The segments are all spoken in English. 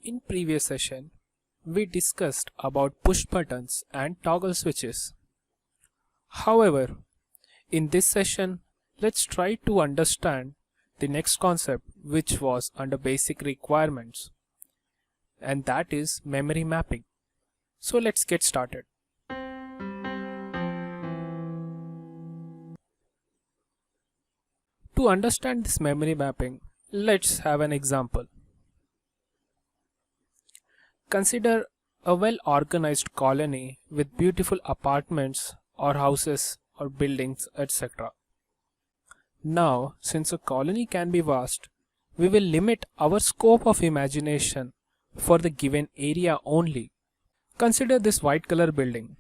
In previous session, we discussed about push buttons and toggle switches. However, in this session, let's try to understand the next concept which was under basic requirements, and that is memory mapping. So let's get started. To understand this memory mapping, let's have an example. Consider a well-organized colony with beautiful apartments or houses or buildings, etc. Now, since a colony can be vast, we will limit our scope of imagination for the given area only. Consider this white color building.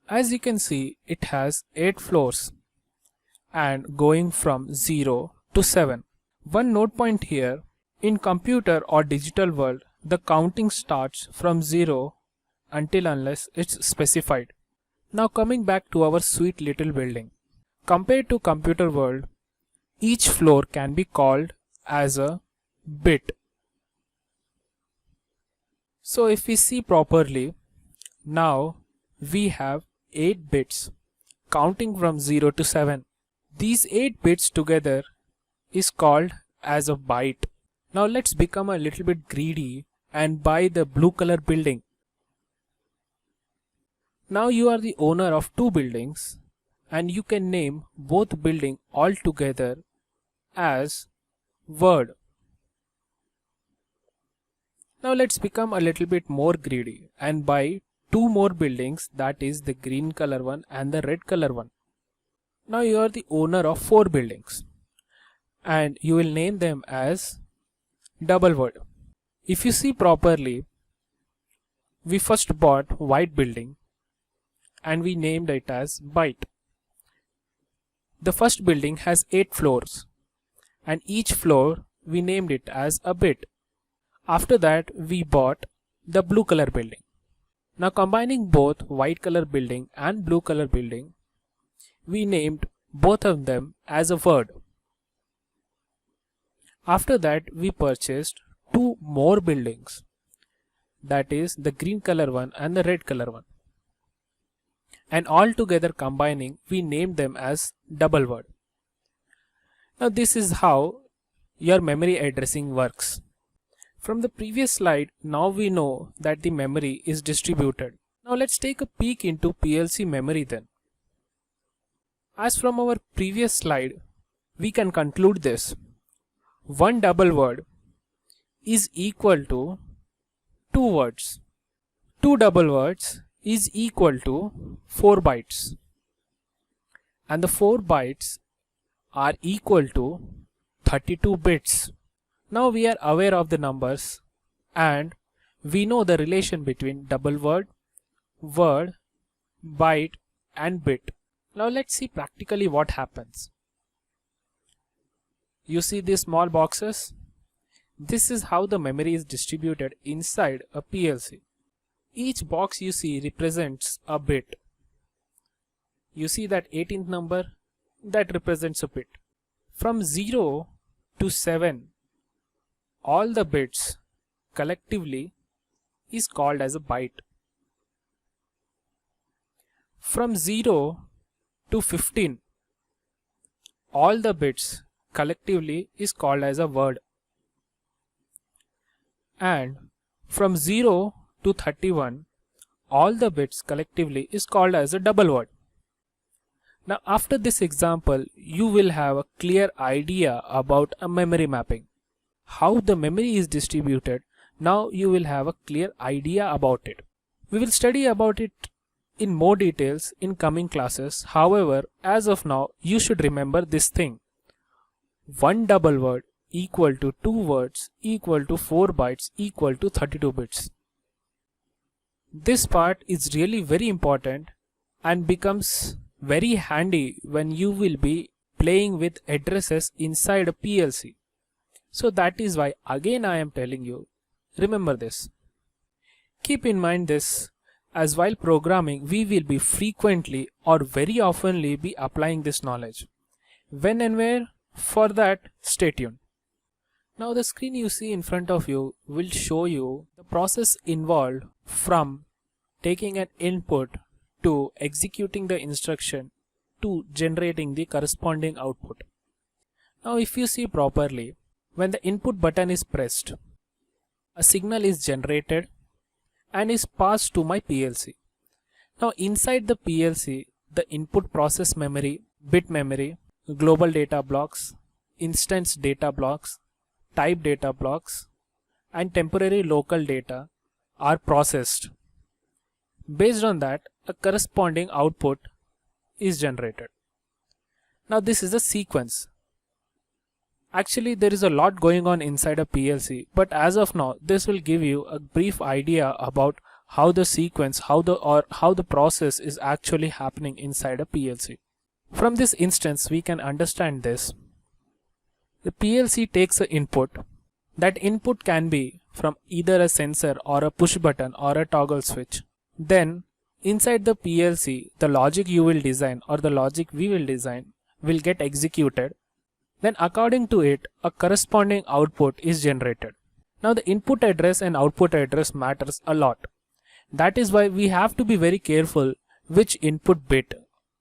As you can see, it has 8 floors and going from 0 to 7. One note point here, in computer or digital world, the counting starts from 0 until unless it's specified. Now coming back to our sweet little building. Compared to computer world, each floor can be called as a bit. So if we see properly, now we have 8 bits counting from 0 to 7. These 8 bits together is called as a byte. Now let's become a little bit greedy and buy the blue color building. Now you are the owner of 2 buildings and you can name both building all together as word. Now let's become a little bit more greedy and buy 2 more buildings, that is the green color one and the red color one. Now you are the owner of 4 buildings and you will name them as double word. If you see properly, we first bought white building and we named it as byte. The first building has 8 floors and each floor we named it as a bit. After that we bought the blue color building. Now combining both white color building and blue color building, we named both of them as a word. After that we purchased 2 more buildings, that is the green color one and the red color one, and all together combining we named them as double word. Now this is how your memory addressing works. From the previous slide, now we know that the memory is distributed. Now let's take a peek into PLC memory then. As from our previous slide, we can conclude this. One double word is equal to 2 words. 2 double words is equal to 4 bytes. And the 4 bytes are equal to 32 bits. Now we are aware of the numbers and we know the relation between double word, byte and bit. Now let's see practically what happens. You see these small boxes? This is how the memory is distributed inside a PLC. Each box you see represents a bit. You see that 18th number? That represents a bit. From 0 to 7, all the bits collectively is called as a byte. From 0 to 15, all the bits collectively is called as a word. And from 0 to 31, all the bits collectively is called as a double word. Now after this example, you will have a clear idea about a memory mapping. How the memory is distributed, now you will have a clear idea about it. We will study about it in more details in coming classes. However, as of now, you should remember this thing. One double word equal to 2 words equal to 4 bytes equal to 32 bits. This part is really very important and becomes very handy when you will be playing with addresses inside a PLC. So that is why again I am telling you, remember this. Keep in mind this, as while programming we will be frequently or very oftenly be applying this knowledge. When and where? For that, stay tuned. Now the screen you see in front of you will show you the process involved from taking an input to executing the instruction to generating the corresponding output. Now if you see properly, when the input button is pressed, a signal is generated and is passed to my PLC. Now inside the PLC, the input process memory, bit memory, global data blocks, instance data blocks, type data blocks, and temporary local data are processed. Based on that, a corresponding output is generated. Now this is a sequence. Actually, there is a lot going on inside a PLC, but as of now, this will give you a brief idea about how the sequence, how the process is actually happening inside a PLC. From this instance, we can understand this. The PLC takes an input. That input can be from either a sensor or a push button or a toggle switch. Then inside the PLC, the logic you will design or the logic we will design will get executed. Then according to it, a corresponding output is generated. Now the input address and output address matters a lot. That is why we have to be very careful which input bit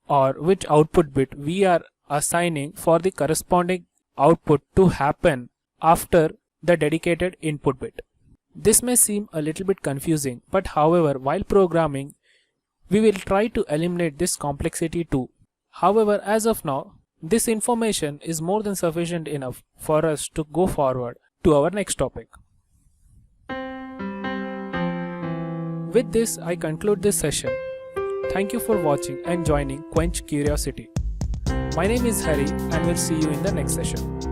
or which output bit we are assigning for the corresponding output to happen after the dedicated input bit. This may seem a little bit confusing, but however, while programming, we will try to eliminate this complexity too. However, as of now, this information is more than sufficient enough for us to go forward to our next topic. With this, I conclude this session. Thank you for watching and joining Quench Curiosity. My name is Hari and we'll see you in the next session.